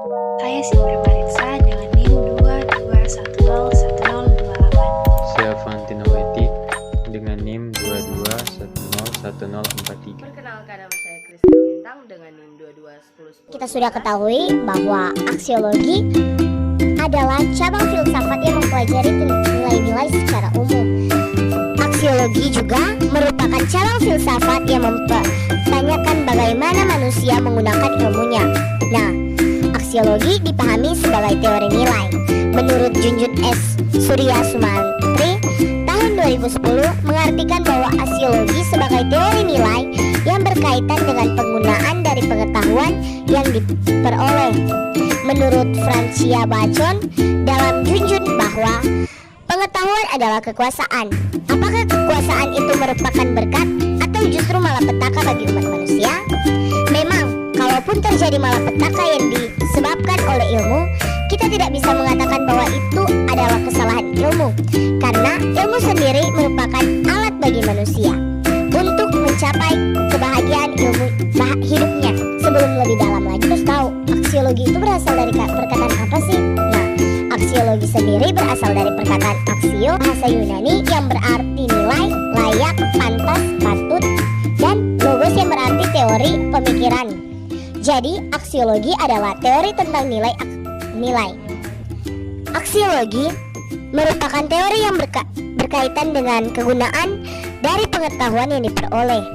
Saya Sindra Maritza dengan NIM 22101028. Saya Valentino Wetik dengan NIM 22101043. Perkenalkan, nama saya Kristal Bintang dengan NIM 221010. Kita sudah ketahui bahwa aksiologi adalah cabang filsafat yang mempelajari nilai-nilai secara umum. Aksiologi juga merupakan cabang filsafat yang mempertanyakan bagaimana manusia menggunakan ilmunya. Nah, aksiologi dipahami sebagai teori nilai. Menurut Junjun S. Surya Sumantri tahun 2010 mengartikan bahwa aksiologi sebagai teori nilai yang berkaitan dengan penggunaan dari pengetahuan yang diperoleh. Menurut Francia Bacon dalam Junjun bahwa pengetahuan adalah kekuasaan. Apakah kekuasaan itu merupakan berkat atau justru malapetaka bagi umat manusia? Memang, kalaupun terjadi malapetaka yang disebabkan oleh ilmu, kita tidak bisa mengatakan bahwa itu adalah kesalahan ilmu, karena ilmu sendiri merupakan alat bagi manusia untuk mencapai kebahagiaan hidupnya. Sebelum lebih dalam lagi, harus tahu aksiologi itu berasal dari perkataan apa sih? Nah, aksiologi sendiri berasal dari perkataan aksio, bahasa Yunani yang berarti nilai, layak, pantas, patut, dan logos yang berarti teori pemikiran. Jadi, aksiologi adalah teori tentang nilai. Aksiologi merupakan teori yang berkaitan dengan kegunaan dari pengetahuan yang diperoleh.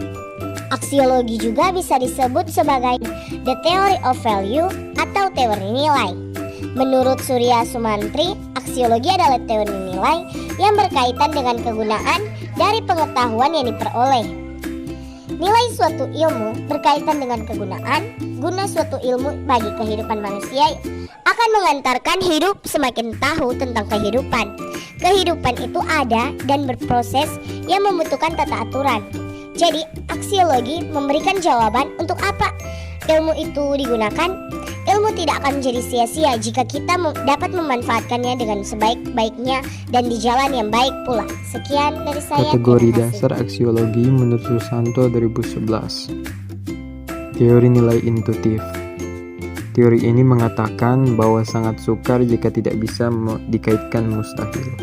Aksiologi juga bisa disebut sebagai the theory of value atau teori nilai. Menurut Surya Sumantri, aksiologi adalah teori nilai yang berkaitan dengan kegunaan dari pengetahuan yang diperoleh. Nilai suatu ilmu berkaitan dengan kegunaan. Guna suatu ilmu bagi kehidupan manusia akan mengantarkan hidup semakin tahu tentang kehidupan. Kehidupan itu ada dan berproses yang membutuhkan tata aturan. Jadi, aksiologi memberikan jawaban untuk apa ilmu itu digunakan. Ilmu tidak akan menjadi sia-sia jika kita dapat memanfaatkannya dengan sebaik-baiknya dan di jalan yang baik pula. Sekian dari saya. Kategori dasar aksiologi menurut Susanto 2011. Teori nilai intuitif. Teori ini mengatakan bahwa sangat sukar jika tidak bisa dikaitkan mustahil.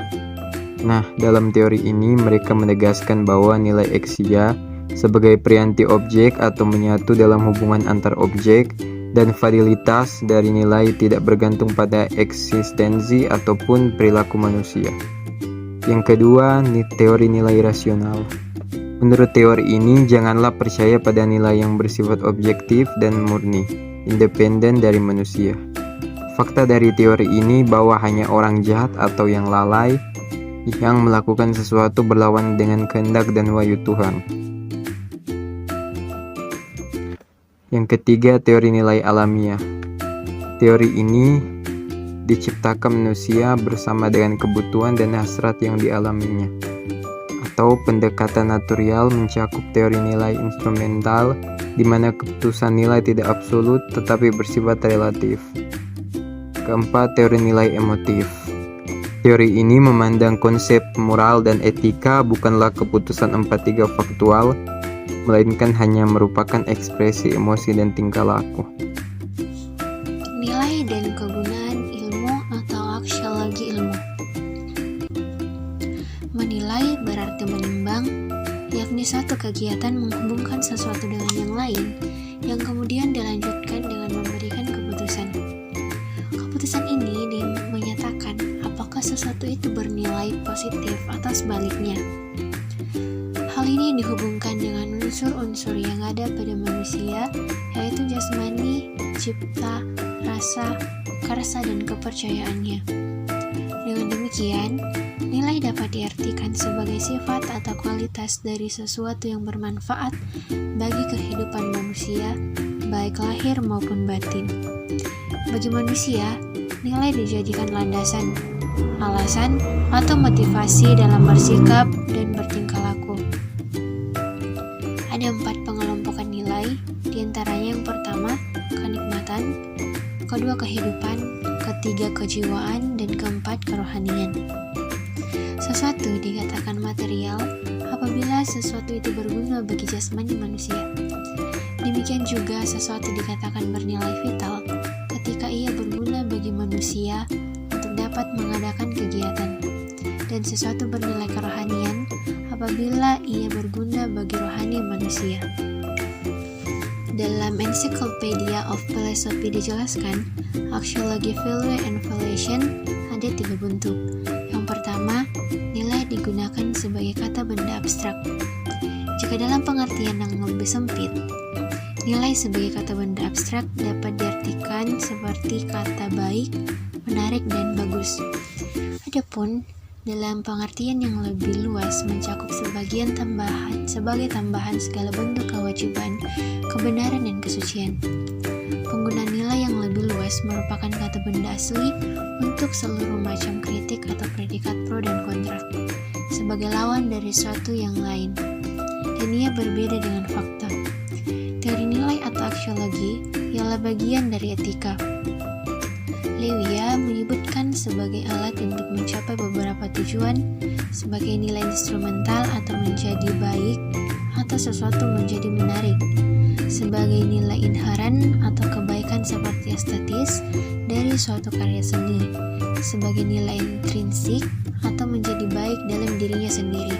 Nah, dalam teori ini mereka menegaskan bahwa nilai eksia sebagai perianti objek atau menyatu dalam hubungan antar objek dan validitas dari nilai tidak bergantung pada eksistensi ataupun perilaku manusia. Yang kedua, teori nilai rasional. Menurut teori ini, janganlah percaya pada nilai yang bersifat objektif dan murni, independen dari manusia. Fakta dari teori ini bahwa hanya orang jahat atau yang lalai yang melakukan sesuatu berlawan dengan kehendak dan wahyu Tuhan. Yang ketiga, teori nilai alamiah. Teori ini diciptakan manusia bersama dengan kebutuhan dan hasrat yang dialaminya. Atau pendekatan natural mencakup teori nilai instrumental, di mana keputusan nilai tidak absolut tetapi bersifat relatif. Keempat, teori nilai emotif. Teori ini memandang konsep moral dan etika bukanlah keputusan 4-3 faktual, melainkan hanya merupakan ekspresi emosi dan tingkah laku. Nilai dan kegunaan ilmu atau aksiologi ilmu. Menilai berarti menimbang, yakni suatu kegiatan menghubungkan sesuatu dengan yang lain, yang kemudian dilanjutkan dengan memberikan keputusan. Keputusan ini menyatakan apakah sesuatu itu bernilai positif atau sebaliknya. Hal ini dihubungkan dengan unsur-unsur yang ada pada manusia, yaitu jasmani, cipta, rasa, karsa, dan kepercayaannya. Dengan demikian, nilai dapat diartikan sebagai sifat atau kualitas dari sesuatu yang bermanfaat bagi kehidupan manusia, baik lahir maupun batin. Bagi manusia, nilai dijadikan landasan, alasan, atau motivasi dalam bersikap dan bertingkah laku. Ada 4 pengelompokan nilai, diantaranya yang pertama, kenikmatan, kedua, kehidupan, ketiga, kejiwaan, dan keempat, kerohanian. Sesuatu dikatakan material apabila sesuatu itu berguna bagi jasmani manusia. Demikian juga sesuatu dikatakan bernilai vital ketika ia dapat mengadakan kegiatan, dan sesuatu bernilai kerohanian apabila ia berguna bagi rohani manusia. Dalam Encyclopedia of Philosophy dijelaskan, aksiologi value and valuation ada 3 bentuk. Yang pertama, nilai digunakan sebagai kata benda abstrak. Jika dalam pengertian yang lebih sempit, nilai sebagai kata benda abstrak dapat diartikan seperti kata baik, menarik, dan bagus. Adapun dalam pengertian yang lebih luas mencakup sebagai tambahan segala bentuk kewajiban, kebenaran, dan kesucian. Penggunaan nilai yang lebih luas merupakan kata benda asli untuk seluruh macam kritik atau predikat pro dan kontra, sebagai lawan dari suatu yang lain, dan ia berbeda dengan fakta. Teori nilai atau aksiologi ialah bagian dari etika. Lewia menyebutkan sebagai alat untuk mencapai beberapa tujuan, sebagai nilai instrumental atau menjadi baik, atau sesuatu menjadi menarik, sebagai nilai inheren atau kebaikan seperti estetis dari suatu karya seni, sebagai nilai intrinsik atau menjadi baik dalam dirinya sendiri,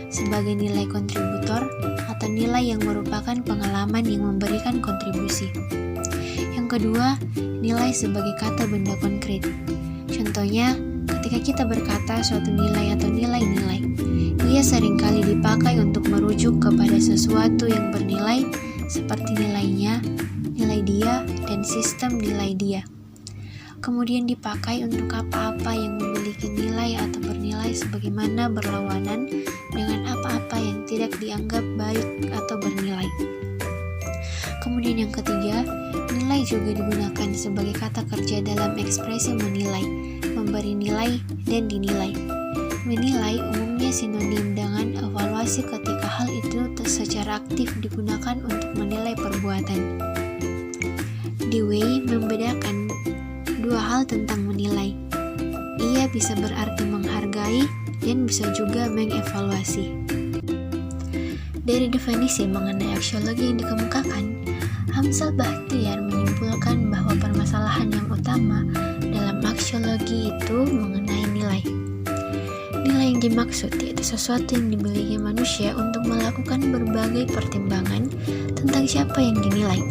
sebagai nilai kontributor atau nilai yang merupakan pengalaman yang memberikan kontribusi. Yang kedua, nilai sebagai kata benda konkret. Contohnya, ketika kita berkata suatu nilai atau nilai-nilai, ia seringkali dipakai untuk merujuk kepada sesuatu yang bernilai seperti nilainya, nilai dia, dan sistem nilai dia. Kemudian dipakai untuk apa-apa yang memiliki nilai atau bernilai sebagaimana berlawanan dengan apa-apa yang tidak dianggap baik atau bernilai. Kemudian yang ketiga, nilai juga digunakan sebagai kata kerja dalam ekspresi menilai, memberi nilai, dan dinilai. Menilai umumnya sinonim dengan evaluasi ketika hal itu secara aktif digunakan untuk menilai perbuatan. Dewey membedakan 2 hal tentang menilai. Ia bisa berarti menghargai dan bisa juga mengevaluasi. Dari definisi mengenai aksiologi yang dikemukakan, Hamzah Bahtiar menyimpulkan bahwa permasalahan yang utama dalam aksiologi itu mengenai nilai. Nilai yang dimaksud yaitu sesuatu yang dimiliki manusia untuk melakukan berbagai pertimbangan tentang siapa yang dinilai.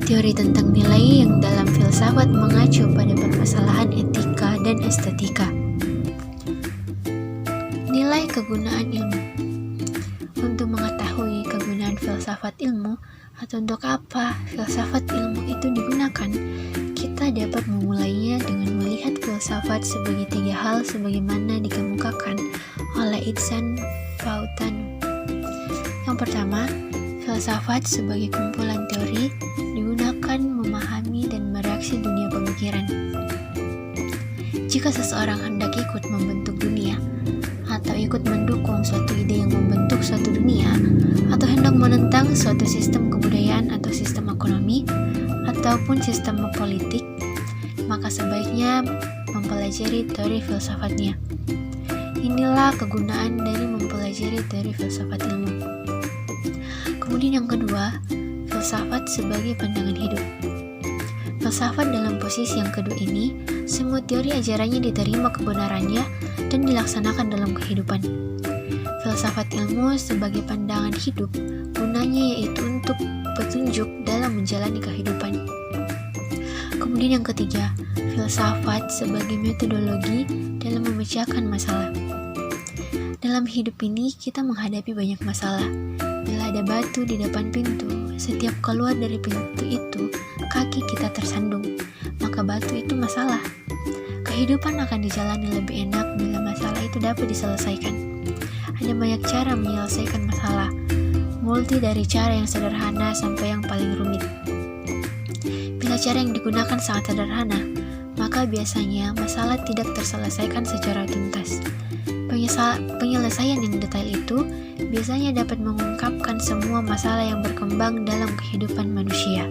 Teori tentang nilai yang dalam filsafat mengacu pada permasalahan etika dan estetika. Nilai kegunaan ilmu. Untuk mengetahui kegunaan filsafat ilmu atau untuk apa filsafat ilmu itu digunakan, kita dapat memulainya dengan melihat filsafat sebagai 3 hal sebagaimana dikemukakan oleh Ibn Fautan. Yang pertama, filsafat sebagai kumpulan teori digunakan memahami dan mereaksi dunia pemikiran. Jika seseorang hendak ikut membentuk dunia, atau ikut mendukung suatu ide yang membentuk suatu dunia, atau hendak menentang suatu sistem kebudayaan atau sistem ekonomi, ataupun sistem politik, maka sebaiknya mempelajari teori filsafatnya. Inilah kegunaan dari mempelajari teori filsafat ilmu. Kemudian yang kedua, filsafat sebagai pandangan hidup. Filsafat dalam posisi yang kedua ini, semua teori ajarannya diterima kebenarannya dan dilaksanakan dalam kehidupan. Filsafat ilmu sebagai pandangan hidup, gunanya yaitu untuk petunjuk dalam menjalani kehidupan. Kemudian yang ketiga, filsafat sebagai metodologi dalam memecahkan masalah. Dalam hidup ini kita menghadapi banyak masalah. Bila ada batu di depan pintu, setiap keluar dari pintu itu, kaki kita tersandung, maka batu itu masalah. Kehidupan akan dijalani lebih enak bila masalah itu dapat diselesaikan. Ada banyak cara menyelesaikan masalah, multi dari cara yang sederhana sampai yang paling rumit. Bila cara yang digunakan sangat sederhana, maka biasanya masalah tidak terselesaikan secara tuntas. Penyelesaian yang detail itu biasanya dapat mengungkapkan semua masalah yang berkembang dalam kehidupan manusia.